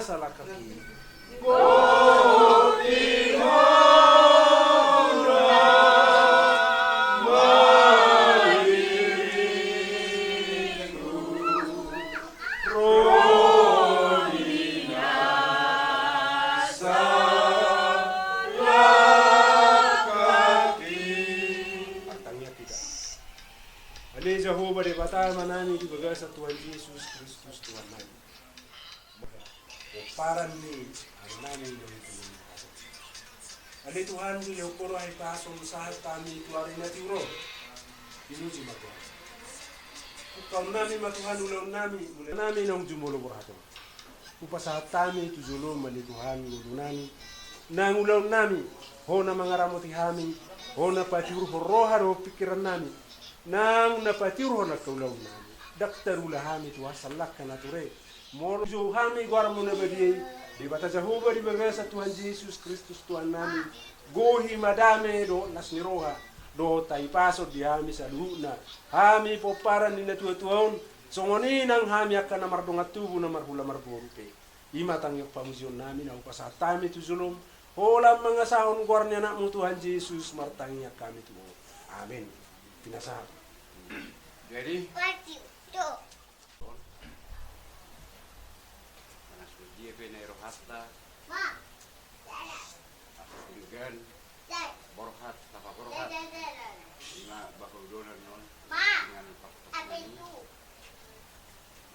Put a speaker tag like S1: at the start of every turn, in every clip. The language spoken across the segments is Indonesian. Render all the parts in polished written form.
S1: salah kaki. Jehovah di batama nami di bagasa Tuhan Yesus Kristus Tuhan nami. Paran ni ang nami dari Tuhan. Ali Tuhan di yokoro ay pasong sahat kami keluar na tiuro. Inuji matuhan. Kau nami matuhan ulaw nami nang jumulo burato. Upasahat kami tujulo mali Tuhan ulaw nami. Nang ulaw nami ho na mangaramoti hami ho na patiuro roha ro pikiran nami. Nang napatiru na kaulaw nami daktaru lahami tu wasalak kana ture mor jo hami gwar mo na badi di bata Jehovah di bagasa Tuhan Yesus Kristus Tuhan nami gohi madame do nasniroha do taipaso di hami saluhna hami poparan ni na tuon songoni nang hami akan namar donga tubu namar hula marborupe imatang yok pamusion nami na upasatami tu zulum holam mga sahon gwarnya na mo Tuhan Yesus martangnya kami tu amin pinasahan.
S2: Jadi, panas dia kena rohasta, dengan borhat, tapa borhat, lima bakal dolar non, dengan pakai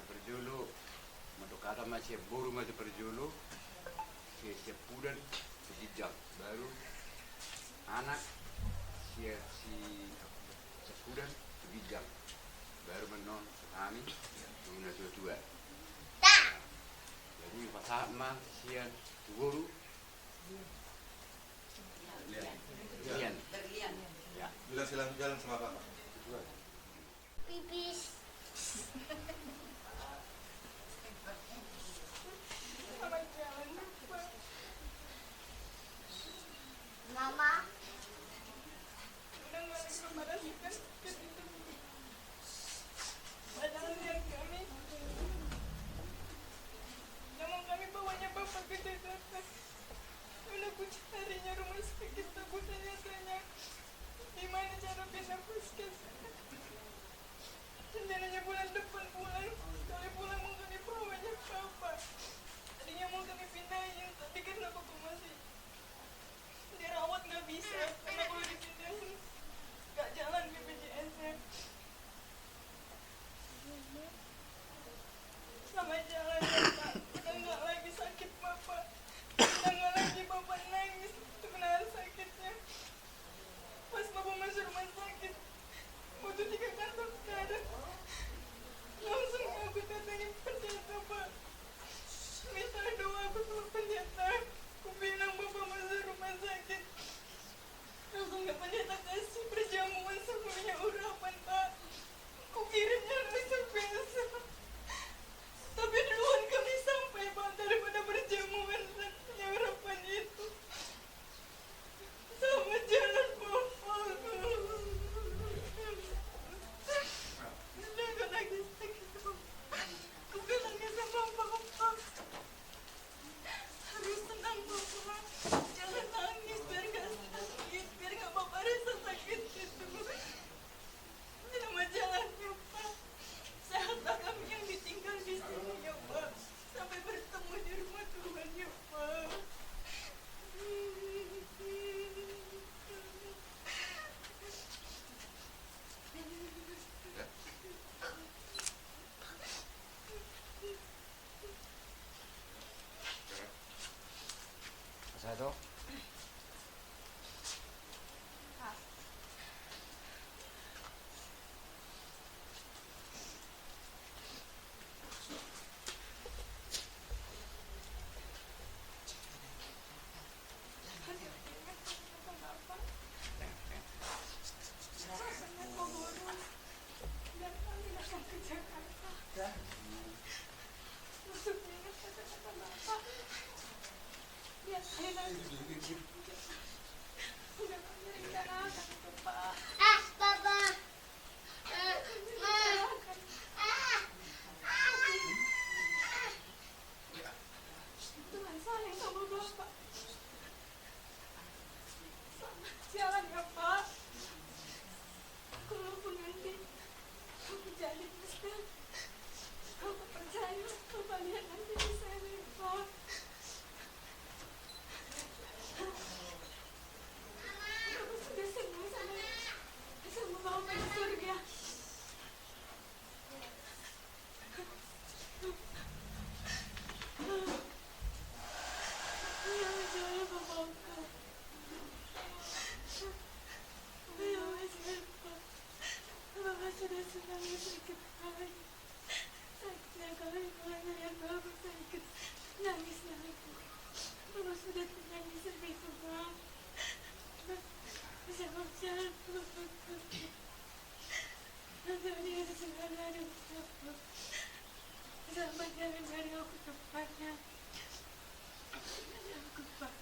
S2: berjulu, madukata masih buru masih berjulu, siap pudan, sejak baru anak si sepudan bijak baru menon kami guna tua jadi pasal mah sian guru lian ya
S3: bilang silang jalan sama Pak
S4: pipis mama
S5: dirawat nggak bisa karena kalau dipindahin nggak jalan BPJS.
S3: Jangan cari aku cepatnya. Aku Pak.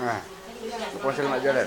S2: Nah, apa selamat jalan?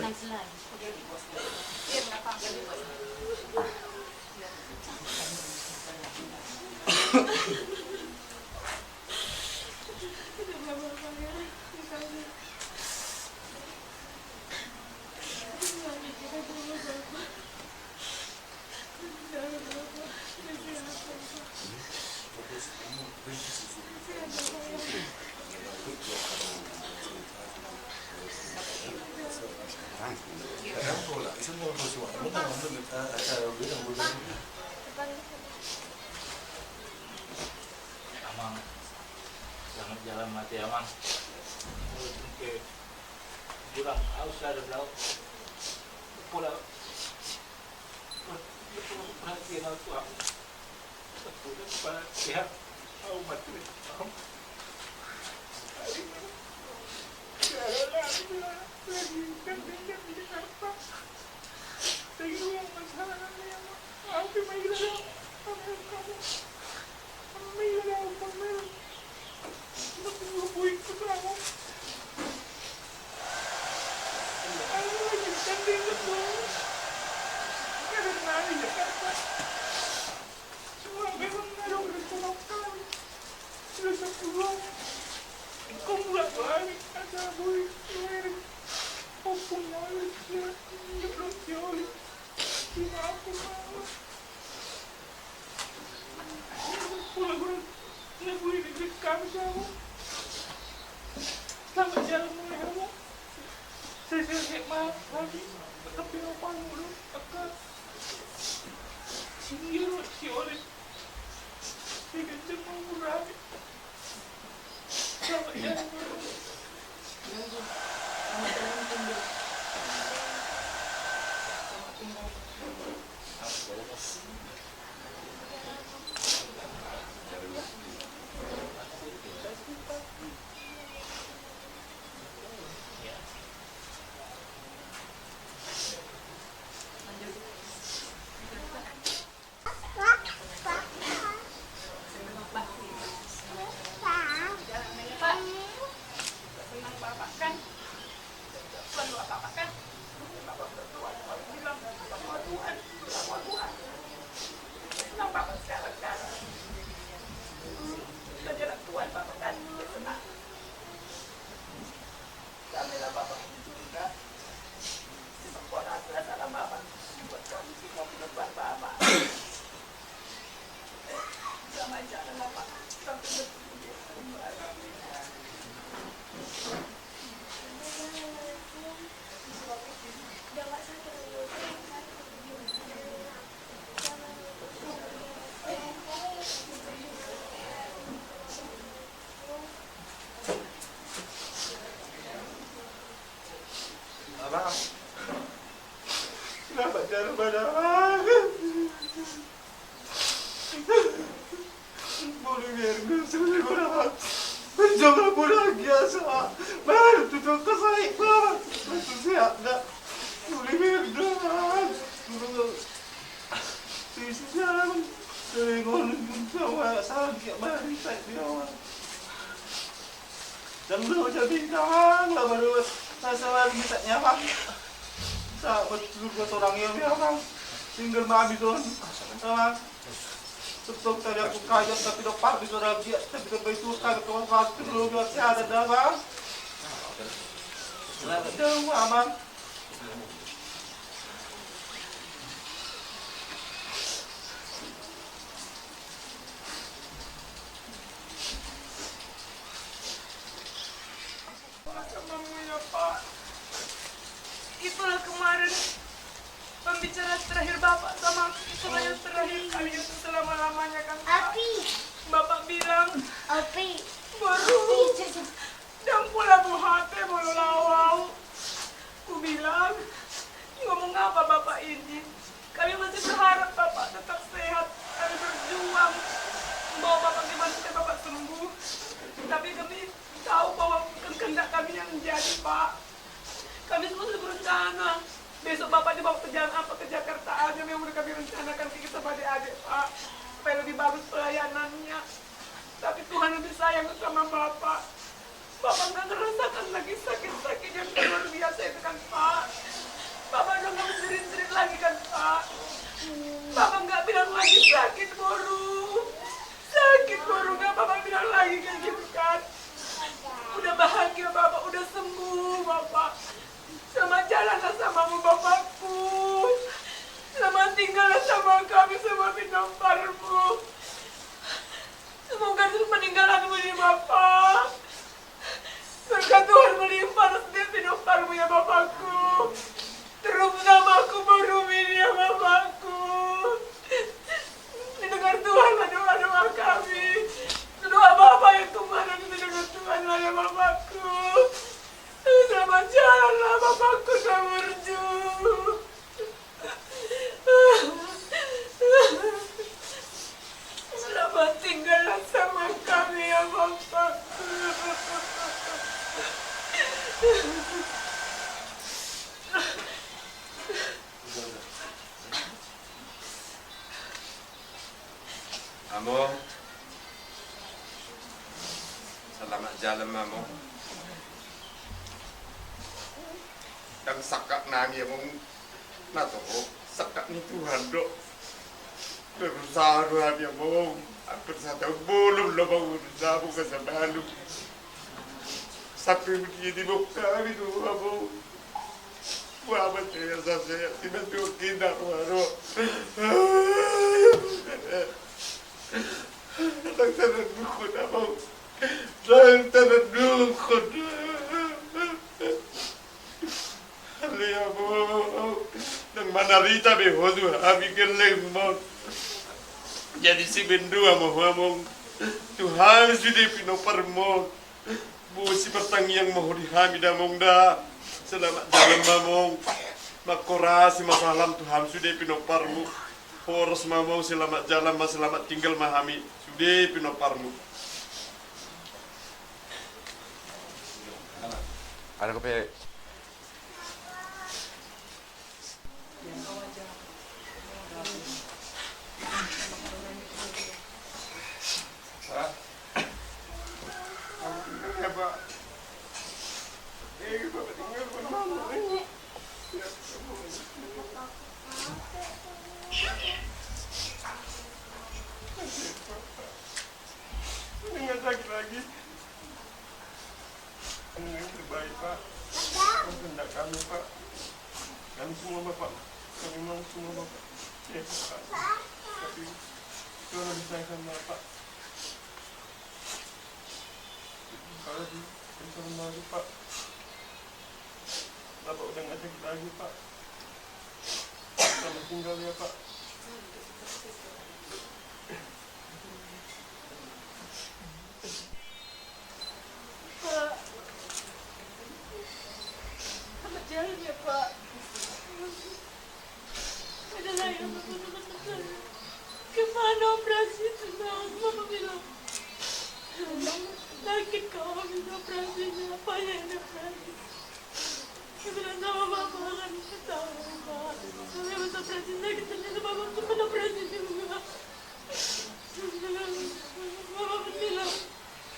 S5: Amang, selamat jalan mati Amang. Oke, kurang haus ada blau. Pulau, perhatian aku. Aku perhatian. Aku mati. Selamat jalan mulai kamu. Saya maaf lagi. Tapi apa dulu? Akan singgir si oleh. Saya kencang mengurangi. Selamat jalan mulai. Kenapa cara padahal? Boleh biarkan saya kurang. Mencoba kurang biasa. Baru tutup kesaik banget. Itu siap tak? Boleh biarkan. Sisi jalan. Dari konon sama sakit bari tak dia. Jangan jadi jangan lah baru saya mintanya bang. Sa betul buat orang yang ya bang. Tinggal mami don. Bang. Betul tadi aku kaya tapi dapat bisa dia tapi dapat itu kan kawan kawan dulu biar saya ada dah bang. Jauh bang.
S3: Pak. Itulah kemarin pembicaraan terakhir Bapak sama aku. Itulah yang terakhir kali itu selama-lamanya kan Pak.
S4: Api.
S3: Bapak bilang
S4: Api.
S3: baru dan pula bu hati mulu lawau. Ku bilang ngomong apa Bapak ini? Kami masih berharap Bapak tetap sehat. Kami berjuang mau Bapak gimana supaya Bapak sembuh. Tapi kami tahu bahwa bukan kehendak kami yang jadi Pak. Kami semua sudah berencana. Besok Bapak dibawa ke jalan apa ke Jakarta aja yang udah kami rencanakan ke kita pada adik Pak. Supaya lebih bagus pelayanannya. Tapi Tuhan lebih sayang sama Bapak. Bapak nggak ngerasakan lagi sakit-sakit yang luar biasa itu kan Pak. Bapak udah nggak menjerit-jerit lagi kan Pak. Bapak nggak bilang lagi sakit boru. Sakit boru nggak Bapak bilang lagi kayak gitu kan. Udah bahagia Bapak, udah sembuh Bapak. Selamat jalanlah samamu Bapakku. Selamat tinggallah sama kami semua Pinamparmu. Semoga terus meninggalkanmu ini Bapak. Berkat Tuhan melimpah setiap Pinamparmu ya Bapakku. Terus namaku baru ini ya Bapakku. Didengar Tuhanlah doa-doa kami. Doa Bapak yang kemarin didengar Tuhanlah ya Bapakku. Selamat jalanlah Bapakku Samurju. Selamat tinggallah sama kami ya Bapakku.
S6: Amo, selamat jalan Amo. Yang sakak nangi mong nato sakak ni Tuhan dok berusaha doa dia mong hampir 1 bulan lebih berusaha bukan sebalu sampai begini bukan itu Amo buat apa saya tiba-tiba kita baru lantaran dukun Amo lantaran dukun Lihat nang manarita be hodu abi geleng mo jadi si bendua mo hamong Tuhan sudah Pinamparmo bu si pertangiang mo di hamida mong da selamat jalan mamong makorasi masalam Tuhan sudah Pinamparmo horos mamong selamat jalan mas selamat tinggal mahami sudah Pinamparmo.
S2: Ada kopi.
S6: Dengan sakit lagi. Yang terbaik Pak. Kehendak kami Pak. Kami semua Bapak. Kami mau semua Bapak. Ya Pak. Tapi Tuhan disayangkan Bapak. Kalau di lagi Pak. Bapak udah nggak sakit lagi Pak. Selamat tinggal ya Pak.
S3: Pak, selamat jalan ya Pak. Adalah yang betul-betul kemana operasi itu Bapak bilang sakit kau habis operasinya apa yang operasi. Saya bilang sama Bapak kan tahu Pak. Saya habis operasi sakit ternyata Bapak sempat operasi juga. Bapak bilang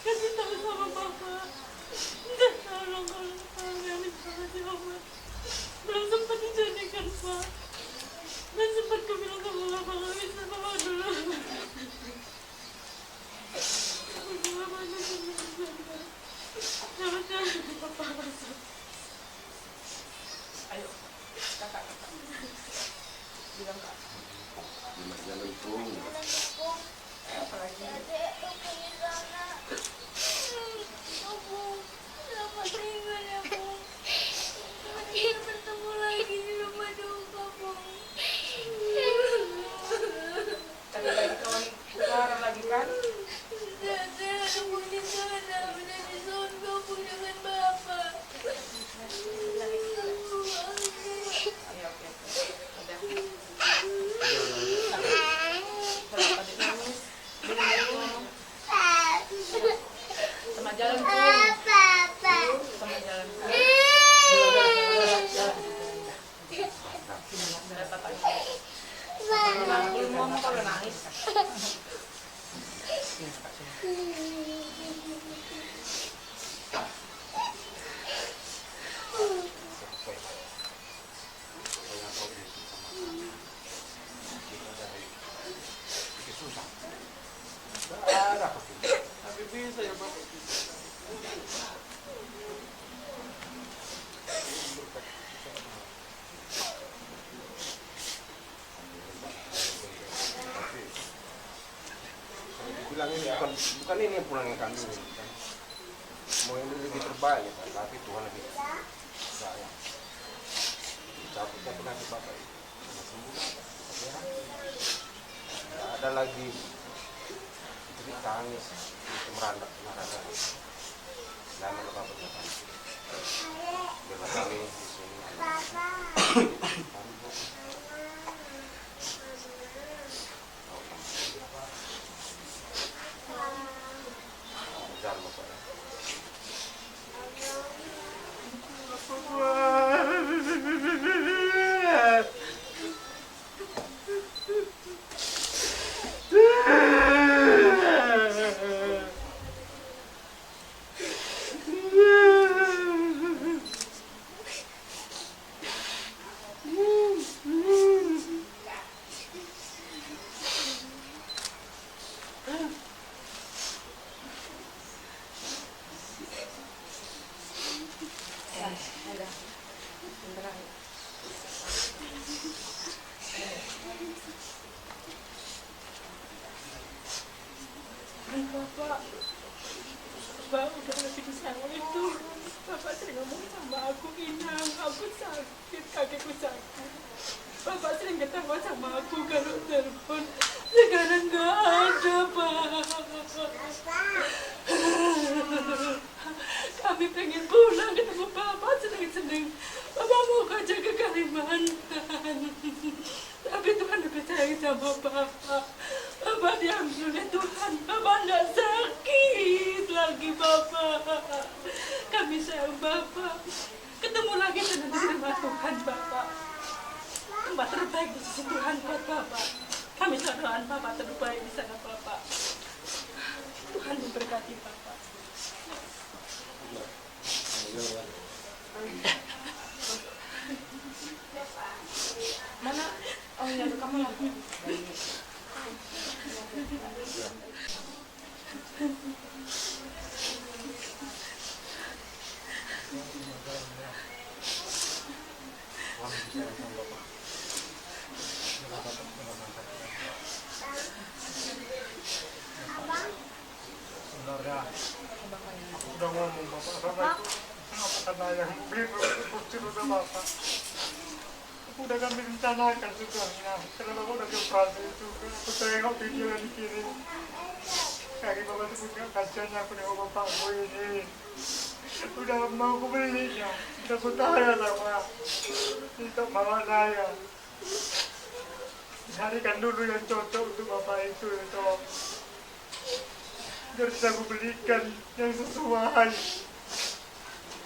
S3: kasih tahu sama Bapak
S6: Pung.
S3: Apalagi
S4: Dedek, aku di sana. Bung, selamat tinggal ya, Bung. Kita bertemu lagi di rumah duka, Bung.
S3: tadi lagi kawan utara lagi kan?
S4: Dedek, aku di sana. Udah di surga, Bung, dengan Bapak.
S3: Ayo, oke. Udah. Kenapa adik nangis? Minum. Sama jalan Pung. Sama jalan Pung. Udah, Papa. Belum ngomong kalau nangis.
S5: Tapi bisa ya Bapak.
S2: Bilang ini bukan ini yang pulangnya kami ini kan. Mau yang lebih terbaik ya, Pak. Tapi Tuhan lebih sayang. Cabutnya penyakit Bapak itu. Sudah sembuh. Ya. Tidak ada lagi jerit tangis itu meranda. Lama Bapak Bapak. Biarlah kami di sini. Jangan Bapak ya.
S3: Bapak udah lebih disayang itu. Bapak sering ngomong sama aku, Inang, aku sakit, kakiku sakit. Bapak sering ketawa sama aku kalau telepon. Sekarang nggak ada, Pak. Kami pengen pulang ketemu Bapak, seneng-seneng. Bapak mau kerja ke Kalimantan. Tapi Tuhan lebih sayang sama Bapak. Bapak diambil oleh Tuhan. Bapak nggak sakit lagi, Bapak. Kami sayang Bapak. Ketemu lagi dengan terima Tuhan, Bapak. Tempat terbaik di sisi Tuhan buat Bapak. Kami doakan Bapak terbaik di sana, Bapak. Tuhan memberkati Bapak. Mana? Oh iya, kamu lagi.
S5: Sebenarnya aku sudah ngomong Bapak sama itu apa karena yang biru itu udah Bapak. Aku udah kami rencanakan sudahnya. Karena Bapak udah ke operasi juga. Aku tengok video yang dikirim. Kaki Bapak itu punya kasihannya aku nengok Bapakku ini. Udah mau aku belinya. Udah bertanya sama untuk bawa saya. Carikan dulu yang cocok untuk Bapak itu. Biar bisa aku belikan yang sesuai.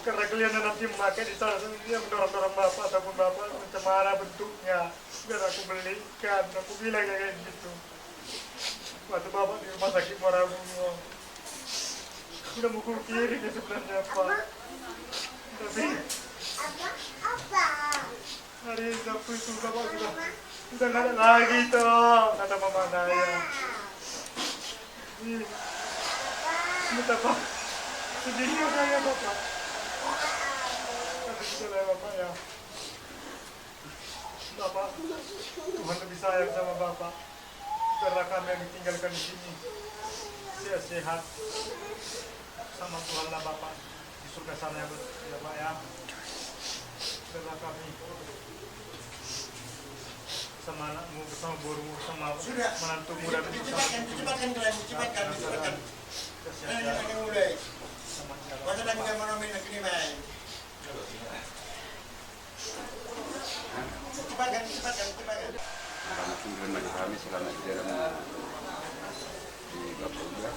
S5: Karena kalian nanti memakai di sana yang mendorong-dorong Bapak ataupun Bapak macam mana bentuknya. Biar aku belikan, aku bilang kayak gitu. Waktu Bapak di rumah sakit Muarabungo. Udah mau kirim ya sebenarnya Pak. Tapi hari Sabtu itu Bapak sudah nggak ada lagi toh, kata Mama Naya. Betapa sedihnya saya Bapak. Tapi sudah ya Bapak ya. Bapak, Tuhan lebih sayang sama Bapak.
S7: Karena kami yang ditinggalkan di sini sehat sama Tuhanlah Bapak di surga sana ya Pak ya. Karena kami sama anakmu, sama burumu, sama menantumu dan
S8: cepatkan kalian, cepatkan. Akan mulai. Masa lagi kamu nomin lagi nih, Mas. Cepatkan.
S2: Selamat tinggal bagi kami, selamat di dalam di Bapuga.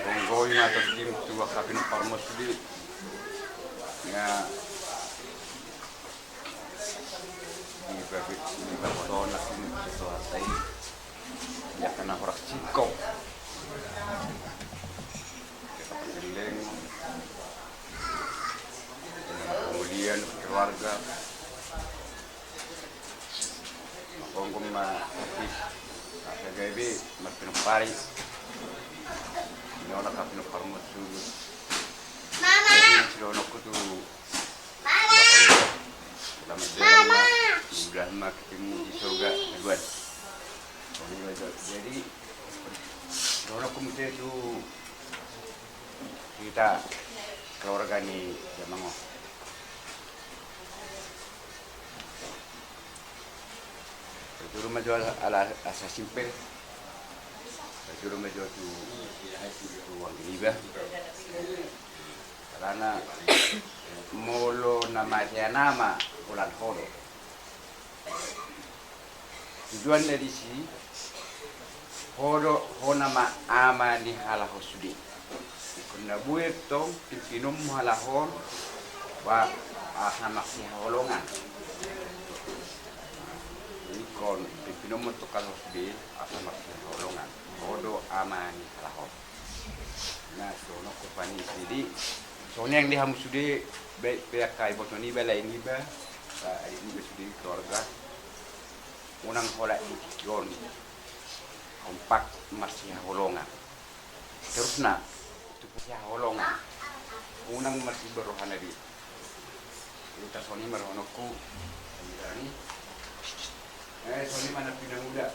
S2: Menggonggoin atas tim tua kapin parmos di ya di Bapatona sini selesai ya kena horak cingkong kita pengeleng kemudian keluarga Kongkong aktif KGB Martin Paris Nyola kapino parmos dulu Mama Nyola kudu Mama sudah mak ketemu di surga duluan. Jadi Nyola kumite itu kita keluarga ni Jamango. Itu rumah jual ala asa simpel. Itu rumah jual tu uang riba. Karena molo nama ulan kodo. Tujuan dari si kodo honama ama ni halah sudi. Kuna buet tong tipinum halahon wa ahna maksi holongan. Kon tipinum to kalau sudi ahna maksi holongan. Kodo ama ni halahon. Nah, sono ko pani sidi. Soalnya yang dihamus sudah pihak kai botoni bela ini ini sudah keluarga unang hola ikion kompak masih holongan terus na itu masih holongan unang masih berohana di kita soni meronoku ini soni mana pindah muda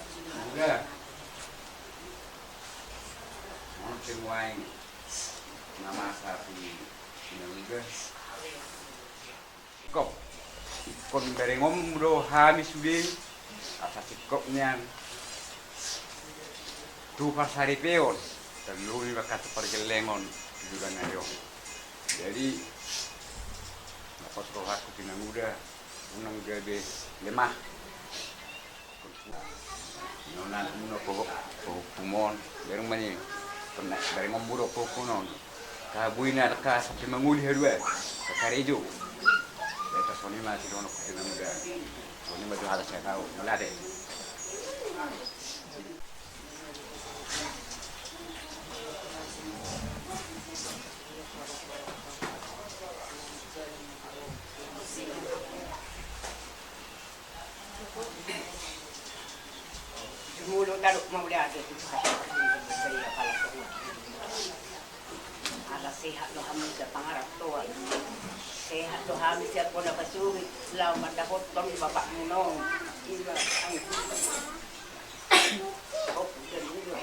S2: mau semua ini nama sapi Nangga kok kon berengom do habis sudah asa cikoknya tu pasari peon terlalu bakat pergelengon juga nayo jadi dapat rohat ku pinang muda unang gabe lemah nona muno ko pumon bereng mani pernah berengom budo ko kunon kabuina ka sampai menguli hedua karejo eta soni mati dono kutina muda soni maju hada saya tahu mulade
S3: Mulu taruh mau dia ada itu kasih saya kalau ala sehat lo kami sa pangarap to sehat lo kami siya po napasuhit law matahot tong bapak munong iba ang oh ganito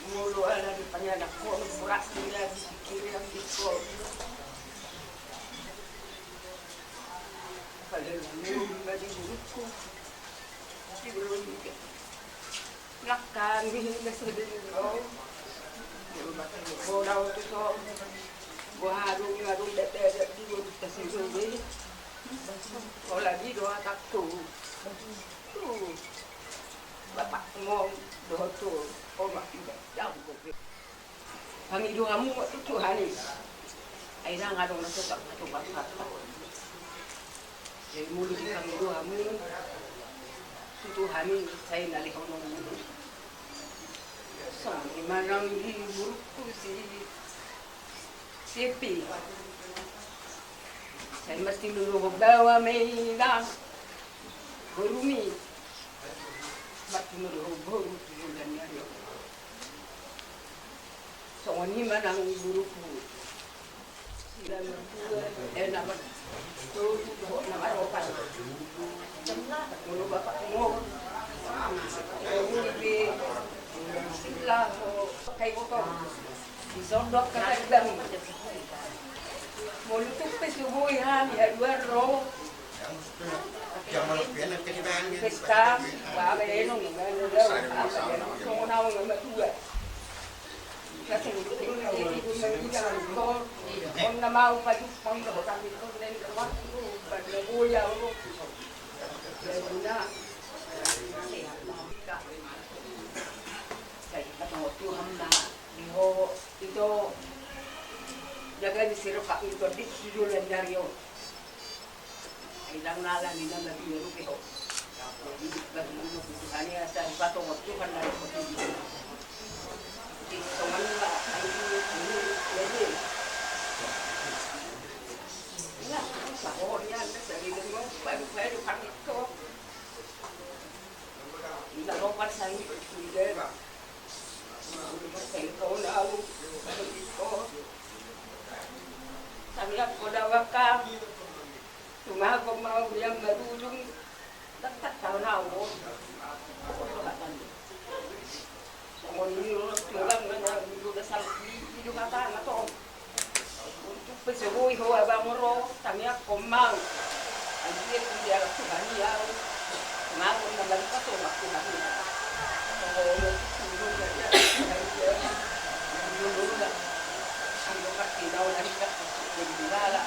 S3: mulo ala di panyanak ko burak nila dikiri ang diko kalau nila di buruko siguro lakkan na sa dito. Bola ko to. Buharong yung arong dete di mo kasi suwi. Wala dito atak to. Bapak mo do to. O makita. Daw ko. Pangido mo to Tuhan. Ay nang arong na sa to bapak. Jadi mulu di pangido mo. Tuhan saya nalihon ng mundo. Soni manang buruku si Pi. Saya mesti dulu bawa mainan burumi. Mati dulu buru tujuan dia. Soni manang buruku. Sila enak Tuh nama rokan. Mulu bapak mo. Lebih sila kayak kotor. Disodok ke kandang. Mulu tuh pesubuhan ya dua roh. Pesta, babe enong, semua nama nama dua. Kasi kung na mau pa yung panglaban ito din naman paglabuya ko na kay katong tuham na diho ito jaga di siro ka ito di sidulan daryo ilang nala nila na biro ko di bagino ko kanya sa patong tuhan na ko so manila ay ini ya ako yan sa ilong mo pero pakito ila ro pa sa iyo hindi ba ko na ako ko sabi ako daw ka tumagong mga uyang marulong tatak na ako tulang na luda sa video kata na to untuk pesubuhi ho abang ro tamia komang anjir dia sugani ya ngaku na balik pa to ngaku na ang lugar tinaw na hika digala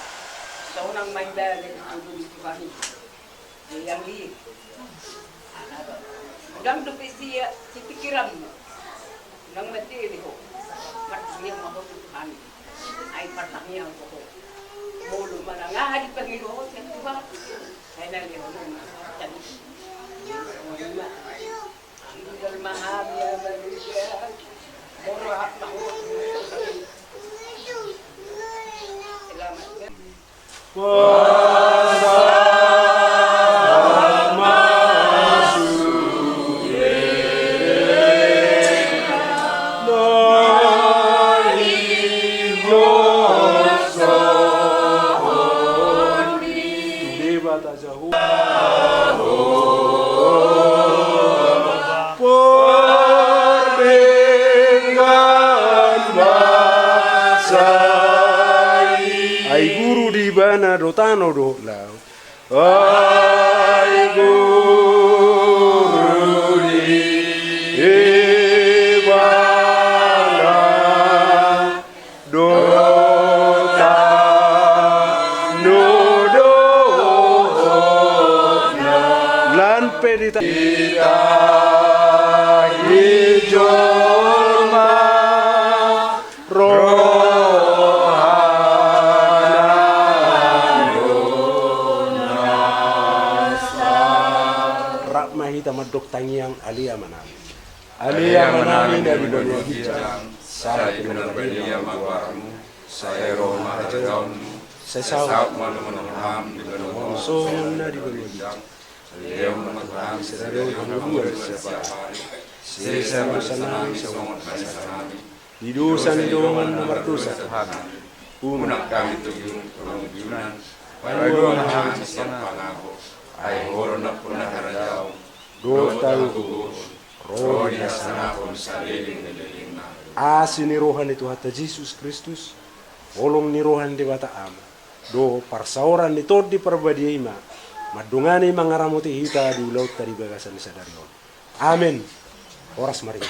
S3: sa unang may dala dito dito kani yang di dam do pisia si pikiran nang matili ko matili mo ko tuhan ay patangyan ko mulu maranga di Panginoon sa tuwa ay naliho na tani wala ang mahami ang maluya moro at mahot
S1: Rotano do lao ai guru di bala do ta no do lan perita hijoma ro tamadok tangiang alia manami dari dunia bijang saya benar benar magwarmu saya Roma rajamu saya saat malam di benar so na di dunia bijang saya magwarmu sedari dua siapa saya sama di dosa ni doman nomor dosa Tuhan unak kami tuyung pengujunan pada dua mahal pangako ay horona punah rajau Dotalu rohi sana pun saliling nililina. Asini rohan itu hata Yesus Kristus, olong ni rohan di bata ama. Do parsauran ni tod di perbadiima, madungani mangaramuti hita di laut tadi bagasan sadarion. Amin. Horas mari.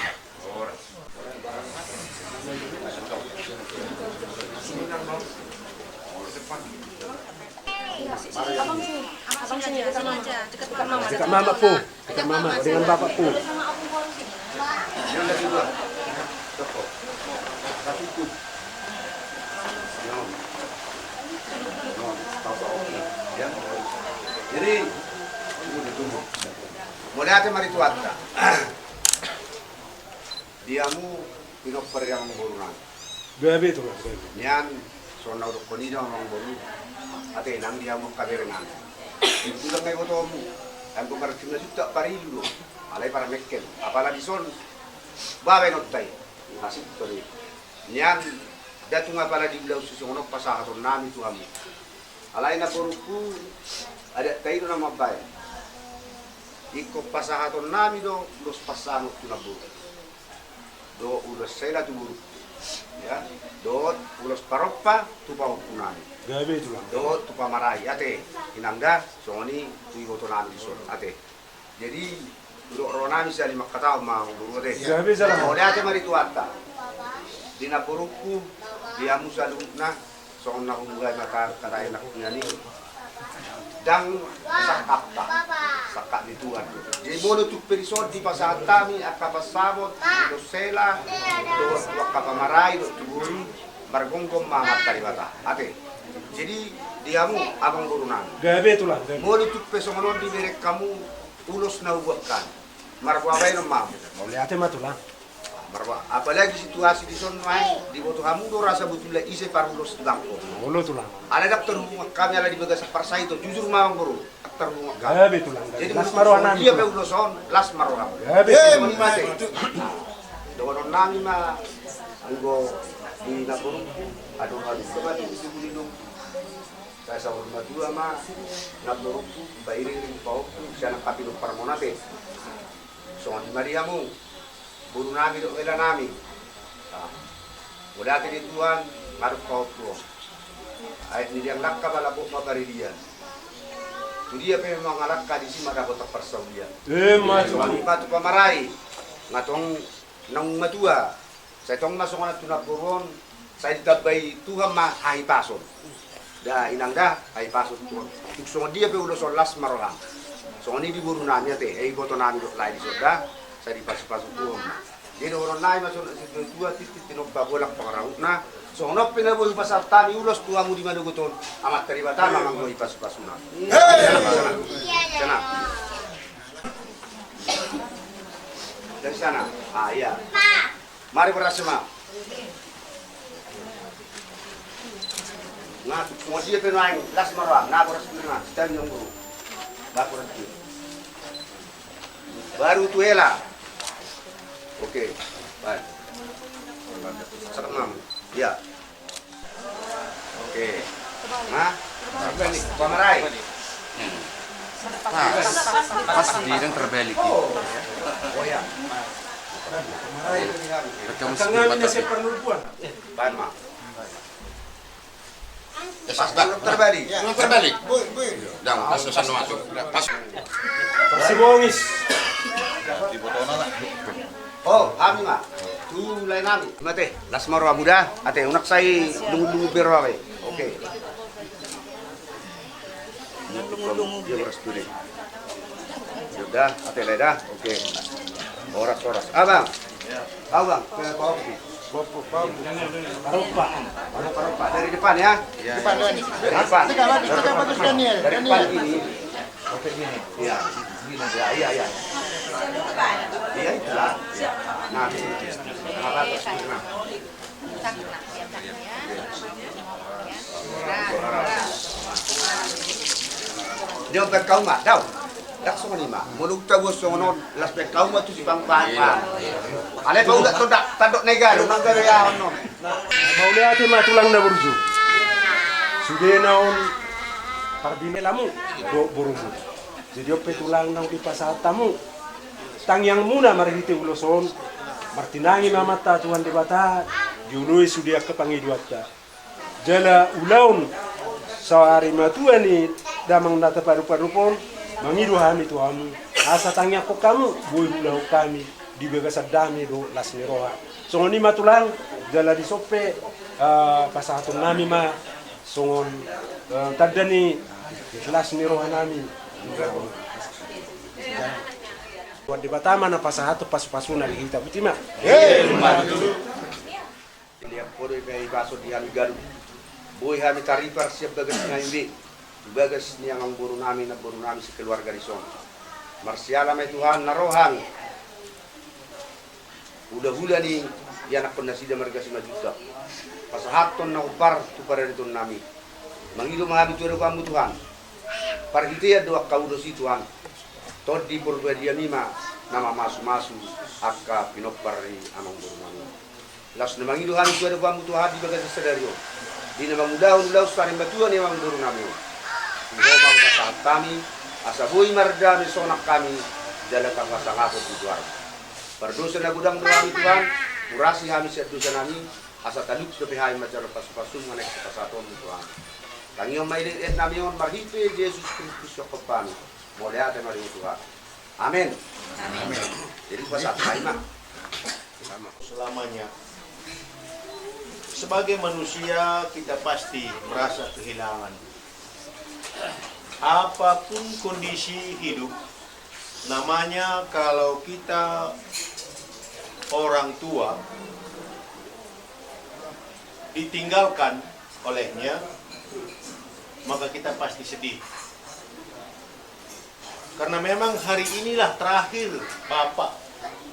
S4: Abang sini dekat mama aja, dekat mama.
S1: Dekat mama po, dekat mama dengan bapak po.
S9: Jadi, mulai ate mari tuatta. Diamu pinopper yang burunan.
S1: Gabi itu, gabi.
S9: Nyan sona udah konida orang buru. Ate nang diamu kaberengan. Itu lang kayo to mo. Ang kumartim na juta parilu. Alay para mekken. Apala dison. Babe nottay. Nasib to ni. Nyan datu nga pala di bilaw susunod pasahaton nami tuamu. Alay na poruku ada tayo na mabay. Iko pasahaton nami do los pasano tunabur. Do ulos sela tubur. Ya, do ulos paropa tupau kunani.
S1: Gabe itu lah.
S9: Do tupa marai ate inangda songoni tuigo to nami so ate. Jadi do ronami sa lima kata ma uru de.
S1: Gabe salah.
S9: Ode ate mari tuata. Dina poruku dia musaluna songna hungai maka kata enak nyani. Dang sakap di Tuhan. Jadi bono tu perisod di pasatami akapasabot do sela do akapamaray do tuburi bargonggom mamat karibata. Ate. Jadi diamu abang gurunan.
S1: Gabe itu lah.
S9: Bono tu pesongon di merek kamu ulos na ubukan. Marwabay no mam.
S1: Mau lihat mah tu lah.
S9: Marwa. Apalagi situasi di son mai di boto kamu do rasa betul ise parulos dangko.
S1: Mulu tu lah.
S9: Ada dokter kami ada di bagas parsai itu jujur mawang guru dokter rumah kami.
S1: Gabe itu lah.
S9: Jadi
S1: Las maruah nami.
S9: dia pe uloson las maruah.
S1: Gabe.
S9: Mate. Dono nami ma anggo di napuru aduh coba di bulindung. Saya sama rumah dua ma napuru bairi ring pau sana kapilo parmonate. Soal di Mariamu buru nami do ela nami. Udah kini Tuhan ngaruh pau tuh. Ayat ni yang lakka balabok mabaridian. Tu dia pe memang alakka di sini ada kota persaudian.
S1: Macam
S9: Soal batu pamarai ngatong nang matua. Saya tong masuk na tunapuron, saya ditabay Tuhan ma ai pason. Da inang da ai pason Tuhan. So dia pe ulo so las marohan. So ni di buru nami ate, ai boto nami do lai di soda, saya di pasu-pasu Tuhan. Jadi orang lain masuk situ dua titik tinobba bolak pangarau na. So no pinaboy pasar tani ulos tuamu di mana guton amat teribata mamang boy pasu-pasuna. Sana. Dari sana. Ah iya. Mari berasma. Nah, semua dia penuang las marwah, nah berasma, stand yang guru. Baru tuela. Oke, baik. Sekarang, ya. Oke. Nah, apa nih? Pamarai.
S2: Pas di yang terbalik.
S9: Oh ya.
S1: Tengah ini saya perlu buat.
S9: Bahan mah.
S2: Pas dah
S9: Terbalik.
S2: terbalik. Dang pas sana masuk. Pas
S1: Persibongis.
S9: Oh, kami mah. Tu lain kami. Mate, las marwah muda. Ate unak saya lungu-lungu berwawe. Oke. Lungu-lungu dia berstudi. Sudah, ate leda. Oke. Oras-oras. Abang. Abang, ke kopi.
S1: Paropa.
S9: Paropa dari depan ya.
S8: Depan Dani.
S9: Dari depan.
S8: Kita bagus Daniel.
S9: Dari depan ini. Oke ini. Iya. Iya, iya. Iya itulah. Nah, apa terus nah. Dia bukan kau mah, tahu? Tak semua ni mah. Muluk tahu sono las pe kau mah tu si pang pan. Ale bau dak todak tandok negara negara ya ono.
S1: Mau lihat mah tulang dah berju. Sudah naon pardine lamu do burumu. Jadi ope tulang nang di pasar tamu. Tang yang muna marihite uloson. Martinangi mamata Tuhan di bata. Junui sudia kepangiduata. Jala ulaun sawari matuan ni damang data paru-parupon. Mangidu hami Tuhamu. Asa tangnya ko kamu boy ulau kami di begasad dami do las niroha. Songon ni matulang jala di sope pasahatun nami ma songon tadani las niroha nami. Wan di batama na pasahato pasu-pasuna di kita butima.
S9: Lihat pore kay baso di hami galu. Boy hami taripar siap bagas ngaimbi. Bagas ni ang buru namin na buru namin sa keluarga di son. Marsiala may Tuhan narohan. Udah-udah ni anak penasida marga si majuta. Pasahaton na upar tu para dito nami. Mangido mga bituero kamu Tuhan. Para kita doa kau dosi Tuhan. Todi porbadia mima nama masu-masu akka pinopari amang buru nami. Las na mangido hami tuero kamu Tuhan di bagas sedario. Di namang udaw saring batuan yang burung kami. Ngomong ka saat kami, asabuy mardami sonak kami, jalan kang kasangapot di Tuhan. Berdosa na gudang kami Tuhan, murasi kami sa dosa namin, asa taluk sa pihay masyarakat pasupasum nga nagsapasaton Tuhan. Tangyong may liit namin yun, marhipi Jesus Kristus yung kapami. Muli atin maling Tuhan. Amen. Amen. Jadi pasat tayo na.
S5: Selamanya. Sebagai manusia kita pasti merasa kehilangan. Apapun kondisi hidup, namanya kalau kita orang tua ditinggalkan olehnya, maka kita pasti sedih. Karena memang hari inilah terakhir Bapak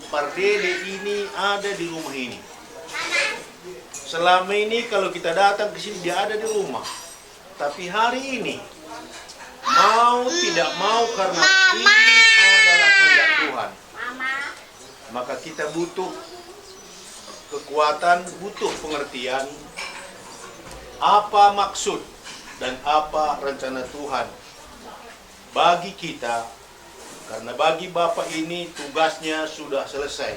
S5: Pardede ini ada di rumah ini. Selama ini kalau kita datang ke sini dia ada di rumah. Tapi hari ini mau tidak mau karena ini adalah kehendak Tuhan. Maka kita butuh kekuatan, butuh pengertian apa maksud dan apa rencana Tuhan bagi kita. Karena bagi Bapak ini tugasnya sudah selesai.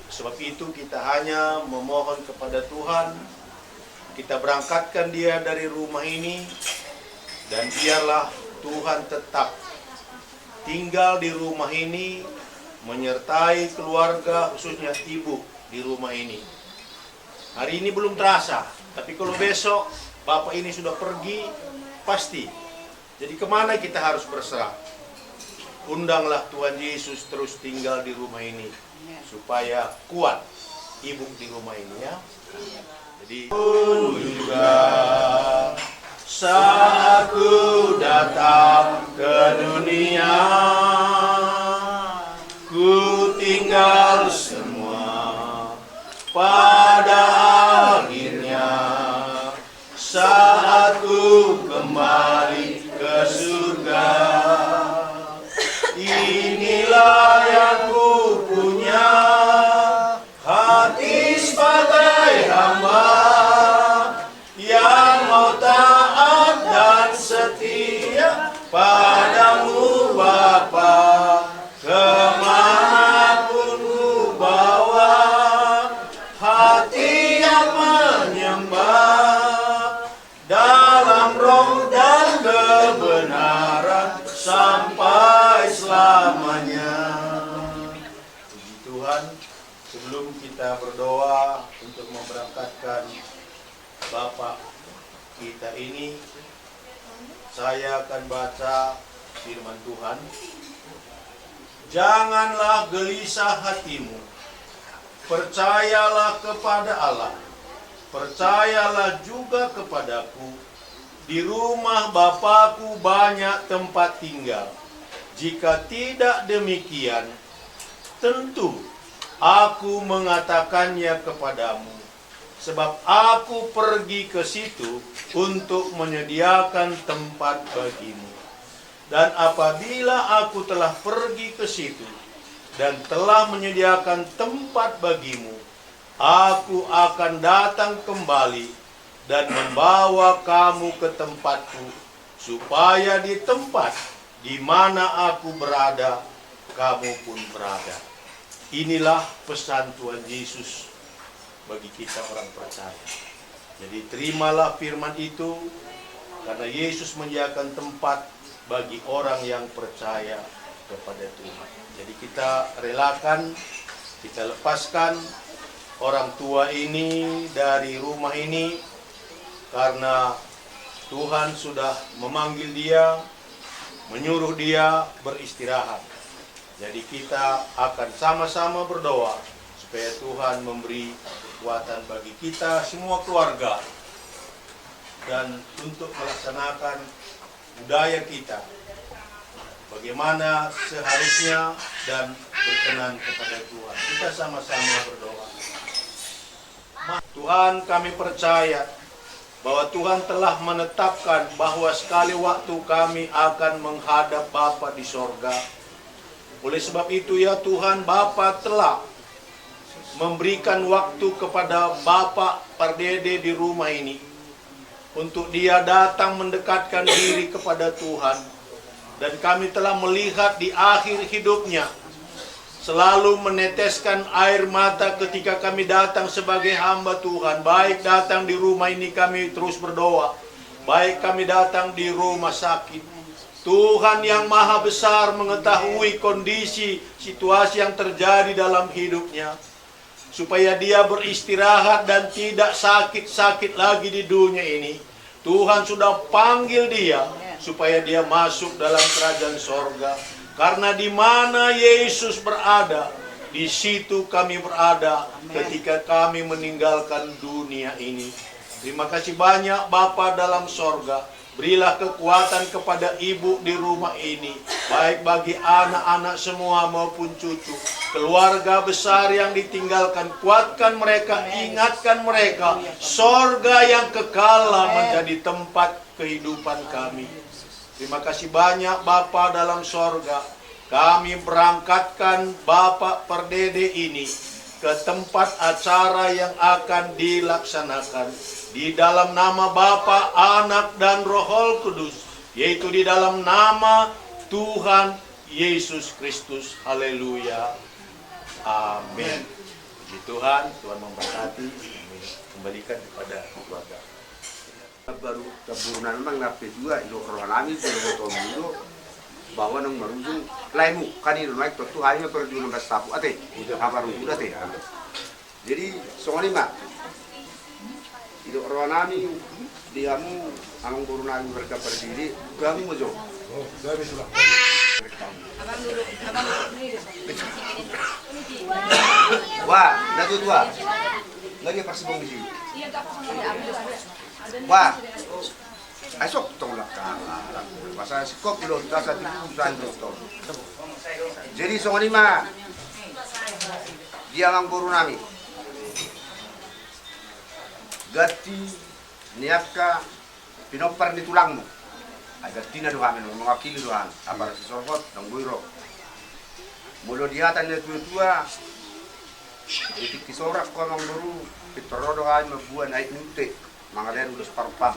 S5: Sebab itu kita hanya memohon kepada Tuhan, kita berangkatkan dia dari rumah ini, dan biarlah Tuhan tetap tinggal di rumah ini, menyertai keluarga, khususnya ibu di rumah ini. Hari ini belum terasa, tapi kalau besok Bapak ini sudah pergi, pasti. Jadi kemana kita harus berserah? Undanglah Tuhan Yesus terus tinggal di rumah ini, supaya kuat ibu di rumah ini ya. Jadi juga saat ku datang ke dunia, ku tinggal semua pada akhirnya. Saat ku kembali ke surga, inilah yang ku punya, hati sebagai hamba yang mau taat dan setia padamu Bapa. Kemanapun ku bawa, hati yang menyembah dalam roh dan kebenaran sampai selamanya. Puji Tuhan, sebelum kita berdoa untuk memberangkatkan Bapak kita ini, saya akan baca firman Tuhan. Janganlah gelisah hatimu, percayalah kepada Allah, percayalah juga kepadaku. Di rumah Bapakku banyak tempat tinggal. Jika tidak demikian, tentu aku mengatakannya kepadamu. Sebab aku pergi ke situ untuk menyediakan tempat bagimu. Dan apabila aku telah pergi ke situ dan telah menyediakan tempat bagimu, aku akan datang kembali dan membawa kamu ke tempatku, supaya di tempat di mana aku berada, kamu pun berada. Inilah pesan Tuhan Yesus bagi kita orang percaya. Jadi terimalah firman itu, karena Yesus menyediakan tempat bagi orang yang percaya kepada Tuhan. Jadi kita relakan, kita lepaskan orang tua ini dari rumah ini, karena Tuhan sudah memanggil dia, menyuruh dia beristirahat. Jadi kita akan sama-sama berdoa supaya Tuhan memberi kekuatan bagi kita semua keluarga, dan untuk melaksanakan budaya kita bagaimana seharusnya dan berkenan kepada Tuhan. Kita sama-sama berdoa. Tuhan, kami percaya bahwa Tuhan telah menetapkan bahwa sekali waktu kami akan menghadap Bapa di sorga. Oleh sebab itu ya Tuhan, Bapa telah memberikan waktu kepada Bapak Pardede di rumah ini
S10: untuk dia datang mendekatkan diri kepada Tuhan. Dan kami telah melihat di akhir hidupnya selalu meneteskan air mata ketika kami datang sebagai hamba Tuhan. Baik datang di rumah ini kami terus berdoa, baik kami datang di rumah sakit. Tuhan yang maha besar mengetahui kondisi situasi yang terjadi dalam hidupnya, supaya dia beristirahat dan tidak sakit-sakit lagi di dunia ini. Tuhan sudah panggil dia supaya dia masuk dalam kerajaan sorga. Karena di mana Yesus berada, di situ kami berada ketika kami meninggalkan dunia ini. Terima kasih banyak Bapa dalam sorga. Berilah kekuatan kepada ibu di rumah ini, baik bagi anak-anak semua maupun cucu, keluarga besar yang ditinggalkan. Kuatkan mereka, ingatkan mereka, sorga yang kekal menjadi tempat kehidupan kami. Terima kasih banyak Bapa dalam sorga. Kami berangkatkan Bapak Perdede ini ke tempat acara yang akan dilaksanakan. Di dalam nama Bapa, Anak, dan Roh Kudus, yaitu di dalam nama Tuhan Yesus Kristus. Haleluya. Amin. Puji Tuhan, Tuhan memberkati. Kembalikan kepada keluarga.
S9: Baru keburunan memang nape juga ilo rohanami sudah betul dulu bahwa nang marujung laimu kanino naik tuh hanya perjuangan bastapu ate apa rujuh ate. Jadi soalnya mak ilo rohanami diamu amang burunami mereka berdiri kami mojo.
S1: Oh, kami sudah.
S9: Wah, dah dua. Lagi persibong di sini. Wah, esok tolak kalah. Pasal sikop belum terasa diputuskan dokter. Jadi soal lima dia mang guru nami. Gati niapka pinopar di tulangmu. Agar tina doa mewakili doa. Apa si sohot dong buiro. Mulu dihatan dia tua. Titik kisorak ko mang guru. Pitoro doa mabuan naik nute. Mangalen ulus parpam.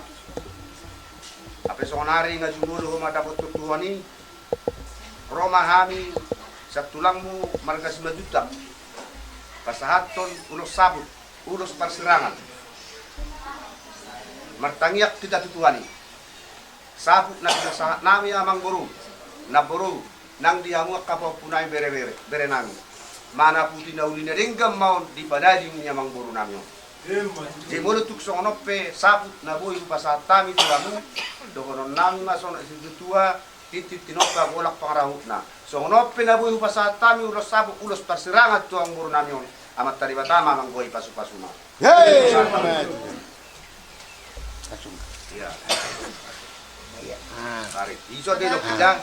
S9: Apa sonari nga jumulo dapat tutuani. Roma hami sa tulangmu marga 5 juta. Pasahaton ulos sabut, ulos perserangan. Martangiak kita tutuani. Sabut na sahat nami amang buru. Na buru nang diamu kapau punai bere-bere, bere nami. Mana puti na ulina ringgam mau di padadi nyamang buru nami. Di mulut tuk sonope saput na boy pasatami tulamu dokonon nami mason itu tua titit tinopa bolak pangarahut na sonope na boy pasatami ulos sabut ulos perserangan tuang buru nami amat tari batama manggoy pasu-pasuma.
S8: Hei,
S9: Iya. Tarik. Iso dia dok tidak.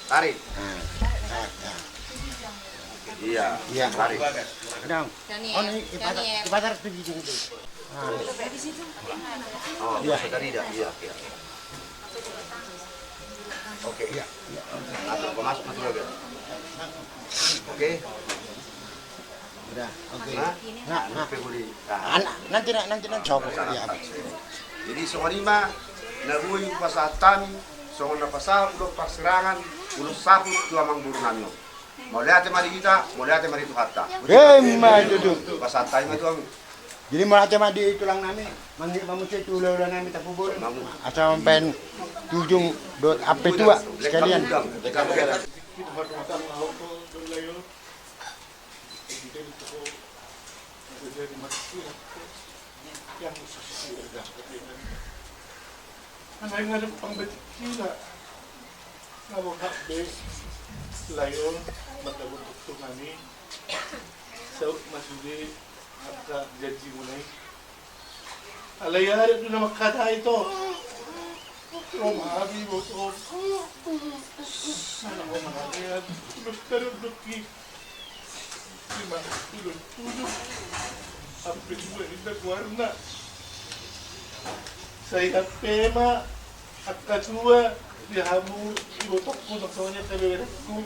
S9: Tarik. Iya. Iya. Tarik.
S8: Dong. Oh, ini ibadah pergi dulu.
S9: Oh, iya. Tadi dah. Iya. Oke. Iya. Atau masuk lagi. Oke.
S8: Udah. Oke. Nanti coba.
S9: Jadi soal lima nabui pasatami soal pasal udah perserangan udah sabut dua mangburu nami. Mau lihat mari kita, mau lihat mari itu hatta.
S8: Itu
S9: pasatami itu.
S8: Jadi mau lihat di tulang nami, manggil mamuci tulau nami tapubur. Asal pen tujung dot apa tua sekalian.
S5: Anay nga ng pangbatikila. Nawag hakbe, layon, maglaguntok ito kami. Sa masuli, at gadji mo na alayari ito na makada ito. Romabi mo ito. Sana ko managayan. Magkarunduki. Lima, tulog. Apit mo rin nagwarna. Sa ikatema at kadua, dihamu ibotok ko ng sonya tabiweret ko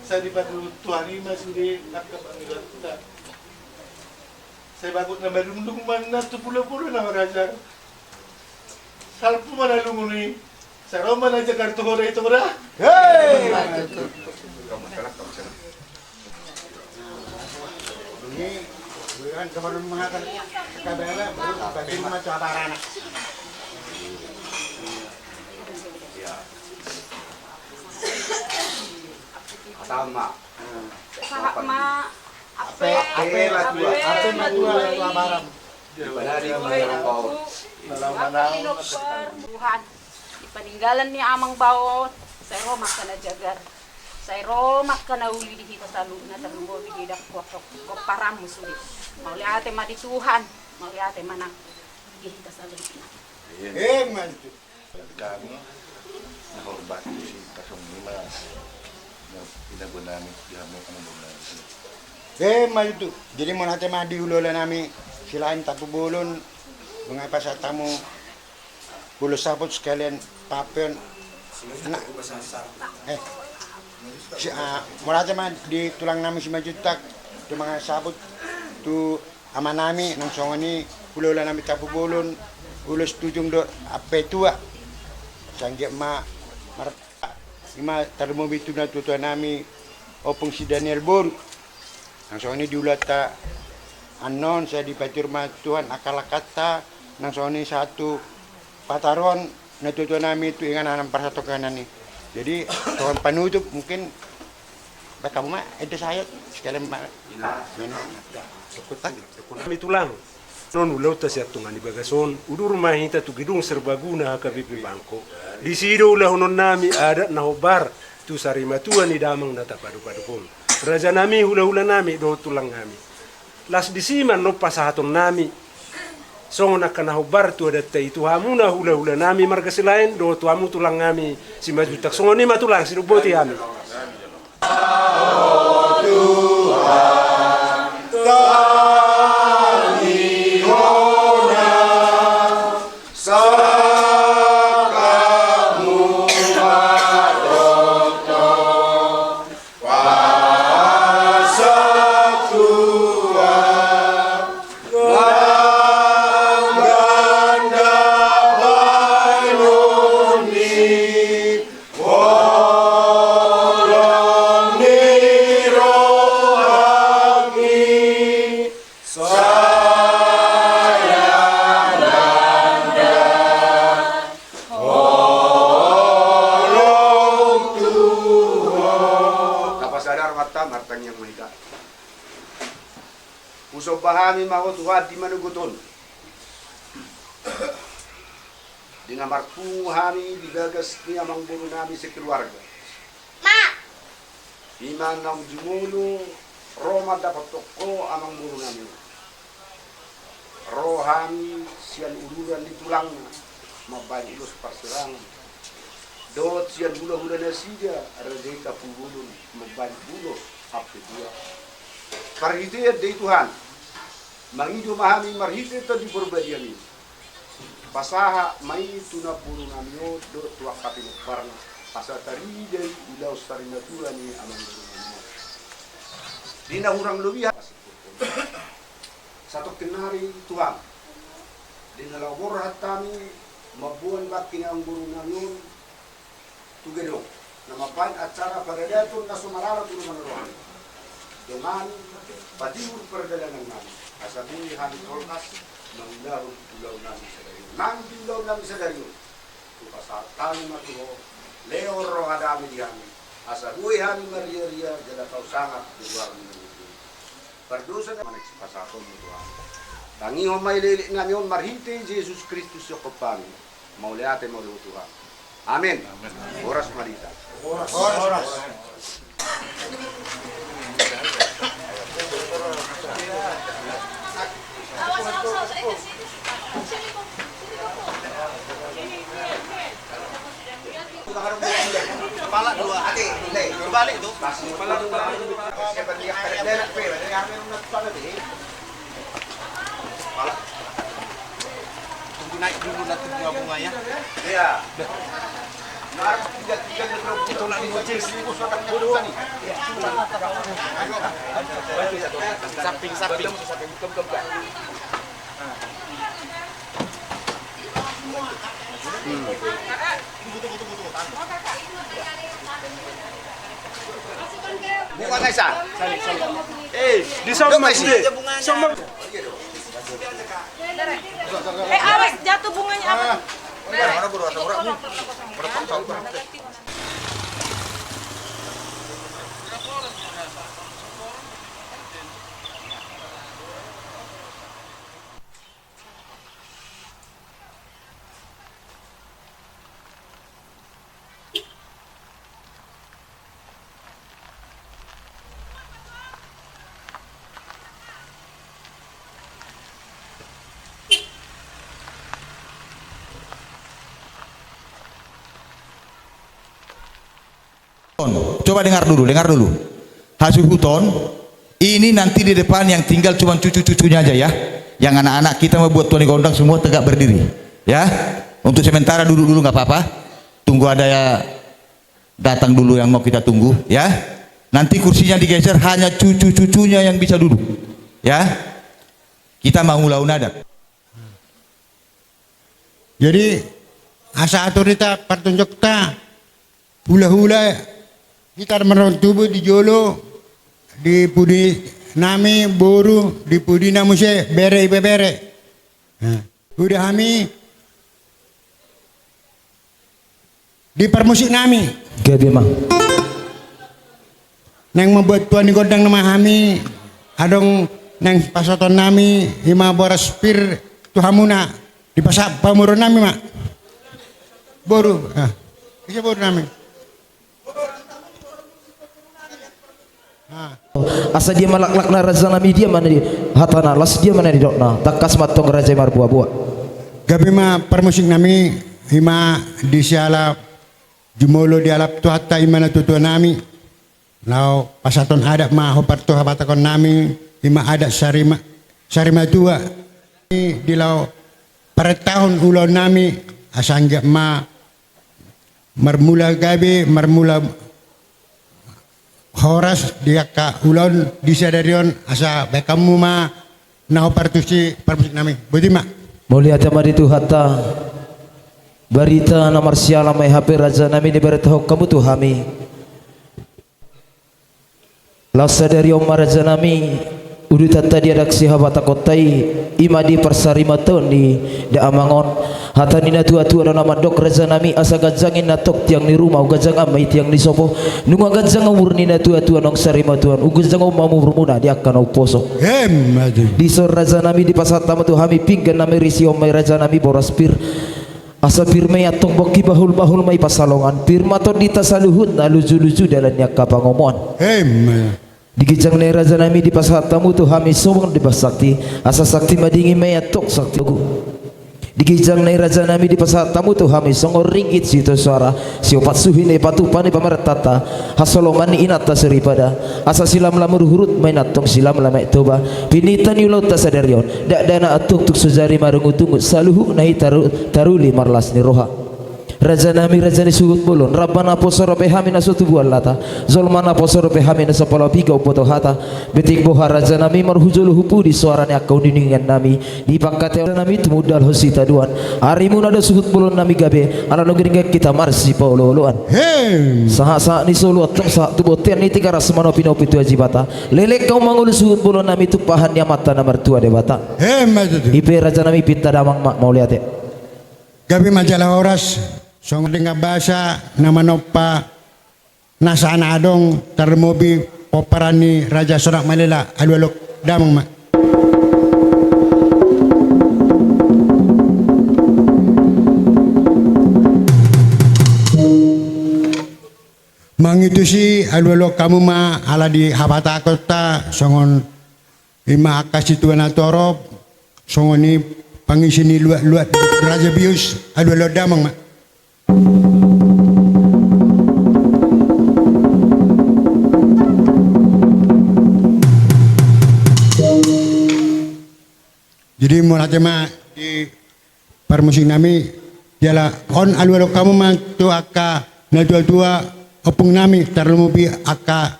S5: sa di paglutuani masuli at kapangilat na. Sa bagot na marundong man na ito pula-pula na marajar.
S10: Salpu mana lunguni. Saya mana aja kartu hore itu berah.
S8: Hei!
S9: Kamu sana.
S8: Ini bukan kemarin mengatakan kabarnya baru bagi rumah coba anak.
S9: Sama.
S3: Sama
S8: Ape madua barang.
S9: Pada di mana kau?
S3: Tuhan, di peninggalan ni amang bawo, saya romak kana jagar. Saya romak kana uli di kita salu na tarumbo di hidak ko param sulit. Mau lihat ma di Tuhan, mau lihat mana di kita salu.
S8: Mantu.
S11: Kami menghormati si Pasong Lima yang pinagwa namin di hamong anong namin.
S8: Mantu. Jadi mau nanti madi ulola nami silain tapu bulun mengapa saya tamu bulu sabut sekalian papen anak mau nanti mah di tulang nami si majutak tu mga sabut tu ama nami nang songoni ulola nami tapu bulun ulus tujung do ape tua sanggit ma ima tarmo bitu na tutua nami opung si Daniel Bor nang songoni diulata anon saya dibaca rumah Tuhan akal kata nang soni satu pataron natuto nami itu ingan anam persatu kanan nih. Jadi Tuhan penutup mungkin kamu mah itu saya sekalian
S1: Kami tulang. Non ulau ta siat tungan di bagason. Udur rumah hita tu gedung serbaguna ka bibi bangko. Di sido ulah non nami ada nahobar tu sarima tuan ni damang nata padu-padu pun. Raja nami hula-hula nami do tulang nami. Las disiman no pasahaton nami songon akan nahobar tu ada tei tu hamuna hula-hula nami marga selain do tu hamu tulang nami si majutak songon ni matulang si ruboti kami.
S9: Bahami mau Tuhan di mana guton dengan marpu hami digagas ni amang buru nami sekeluarga iman nam jumulu Roma dapat toko amang buru nami rohami sian uluran di tulang mabani los perserang dot sian hula-hula nasida rezeka pulun mabani bulo api dia parhidayat dari Tuhan mangido mahami marhite to di berbadian ini pasaha mai tuna puru namio do tuak kapin parang asa tari dari ulau stari natura ni amang namio dina urang lebih satu kenari Tuhan dina labor hatami mabuan bakin ang guru namio tugedong nama pan acara pada datun nasumarara tunu manuruan dengan patimur perjalanan nami asabuni hani tolkas manglaru pulau nami sadariyo nang pulau nami sadariyo tu pasatan matuho leo roh adami diami asabui hani maria jada kau sangat di luar menunggu berdosa manik pasaton Tuhan tangi homai lelik namion marhinte Yesus Kristus yokopami mau liate mau Tuhan amin oras marita oras
S5: Kepala dua hati, berbalik tuh.
S9: Kepala dua hati. Siapa dia ada pe, ada yang kepala deh. Kepala.
S5: Tunggu naik dulu nanti bunga-bunga ya.
S9: Iya. Nah, tiga itu lagi bocil seribu surat bodoh nih.
S5: Samping.
S9: Buka. Buka kaisa.
S1: Di sama sih. Sama.
S3: Awas jatuh bunganya apa?
S12: Coba dengar dulu. Hasil huton ini nanti di depan yang tinggal cuma cucu-cucunya aja ya. Yang anak-anak kita mau buat tuan gondang semua tegak berdiri. Ya. Untuk sementara duduk dulu nggak apa-apa. Tunggu ada ya datang dulu yang mau kita tunggu ya. Nanti kursinya digeser, hanya cucu-cucunya yang bisa duduk. Ya. Kita mau ulau nada.
S8: Jadi asa aturita pertunjuk ta hula-hula kita meron tubuh di Jolo, di Pudi Nami Boru, di Pudi Namuse bere ibe bere. Udah kami di permusik nami.
S13: Gabi mah.
S8: Neng membuat tuan di godang nama kami, adong neng pasoton nami, hima boras pir tuhamuna di pasak pamurun nami mak. Boru, bisa boru nami.
S13: Asa dia malak-lak na raja nami dia mana dia hatana las dia mana di dokna takas matong raja mar buah-buah.
S8: Gabi ma permusik nami hima di siala jumolo di alap tu hatta imana tutua nami. Lau pasaton adat ma hopar tu habatakon nami hima adat sarima tua di lau pada tahun ulau nami asangga ma marmula gabi marmula horas dia ka ulon di sadarion asa bekamu ma naho partusi permusik nami budi mak
S13: Mulia tamari tu hatta barita nomor siala mai HP raja nami di beritahu kamu tu hami la sadari omar raja nami udu tata dia daksi habata kotai imadi persarima toni da amangon hatani na tua-tua na nama dok raja nami asa gajangin na tok tiang ni rumah gajang amai tiang ni sopo nunga gajang umurni na tua-tua nong sarima tuan ugajang umamu rumuna dia akan poso di sor raja nami di pasar tamu tu hami pinggan nami risi omai raja nami boras pir asa pir may atong boki bahul may pasalongan pir maton di tasaluhut na luju-luju dalannya kapangomon di kijang na raja nami di pasar tamu tu hami somong di pasakti asa sakti madingi may atok sakti di kijang na raja nami di pasar tamu tu hami songor ringgit situ suara siopat suhine patupane pamaratata hasolongan ni inata seripada asa silam lamur hurut mainatong silam lamai toba pinitan yulau tasadarion dak dana atuk tuk sujari marungutungut saluhu nahi taruli marlas ni roha raja nami raja ni sugut bolon rabbana posoro pehami nasutu buallata zolmana posoro pehami nasapala piga upoto hata betik boha raja nami marhujul hupu di suaranya kau diningan nami di pangkate nami temudal hosita duan harimun ada sugut bolon nami gabe ala nogeringa kita marsi pauloloan saha-saha ni solo atom saha tubotian ni tiga rasmano pinopi tu ajibata lelek kau mangul sugut bolon nami tupahan ya mata namar tua debata ipe raja nami pinta damang mak mau lihat
S8: gabi majalah oras song dengar bahasa nama nopa nasana adong termobi poparani raja sorak malela alwalok damang mak mangitu si alwalok kamu ma ala di habata kota songon ima akasi tuan atorob songoni pangisini luat raja bius alwalok damang mak jadi mulai tema di permusik nami dialah on alwalo kamu mah tu aka na tua opung nami terlumubi aka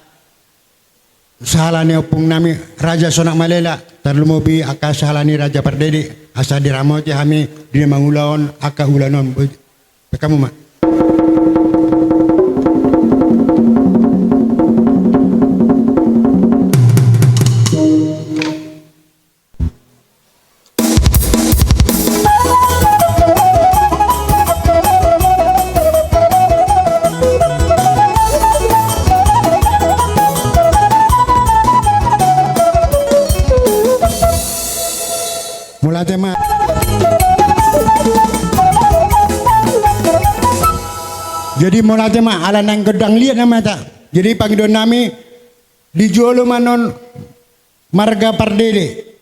S8: sahalani opung nami raja sonak malela terlumubi aka sahalani raja perdedi asa diramoti kami di mangulaon aka ulanon Kamu mak. Mulai tema. Jadi mulai tema ala nang gedang liat nama ta. Jadi pangidon nami dijual manon marga pardede.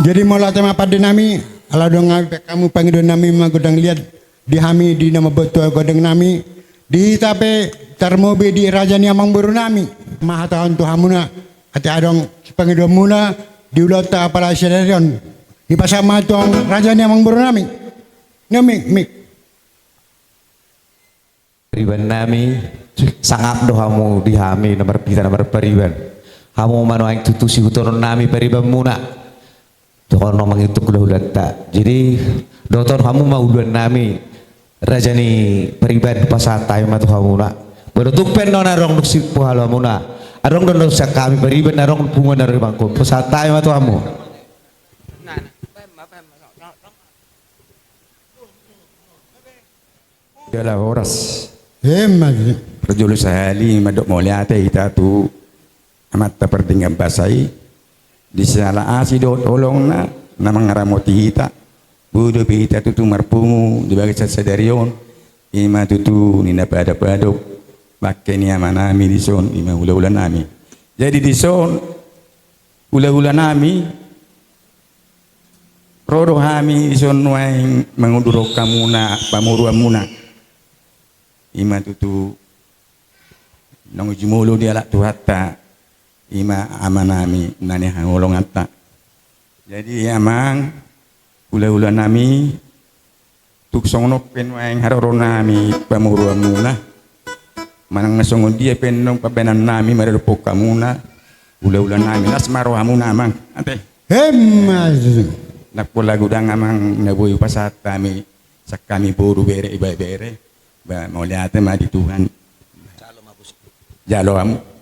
S8: Jadi mola tema pada nami ala dong kamu panggil nami magudang lihat di hami di nama betul godeng nami di tape termobe di raja ni amang baru nami maha tahun tu hamuna ati adong panggil mula di ulata para sedarion di pasar matong raja ni amang baru nami mik
S14: Periban nami sangat dohamu di hami nomor pita nomor periban kamu mano yang tutusi hutoron nami periban muna Tuhan nomang itu kulah tak. Jadi dokter kamu mau udah nami rajani peribad pasatai matu kamu nak. Berutuk pen nona rong nuksip puhalo kamu nak. Arong don nusak kami peribad narong pungan dari bangku pasatai matu kamu.
S15: Dalam horas. Perjulus sehali madok mulia kita tu amat terperdingam basai. Di salah asi do tolong na namang ngaramoti hita budo pita tutu marpumu di bagai sadarion ima tutu nina pada padok pakai ni amanami di son ima ula-ula nami jadi di son ula-ula nami rodo hami di son waing mengunduro kamuna pamurua muna ima tutu nong jumulu dia lak tuhata ima amanami nani hangolong atta jadi amang ula-ula nami tuksong no pen waeng haroro nami pamurua muna manang nasongon dia penong pabenan nami marupok kamuna ula-ula nami nasmaro hamuna amang ate nakpola gudang amang nabuy pasat kami sakami boru bere iba bere ba mau lihat ma di Tuhan jalo amu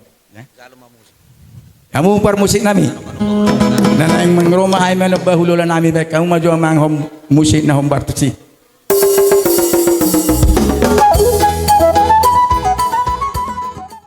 S15: kamu par musik nami na yang mengroma ay manok bahululan nami baik kamu maju amang musik na hombar tusi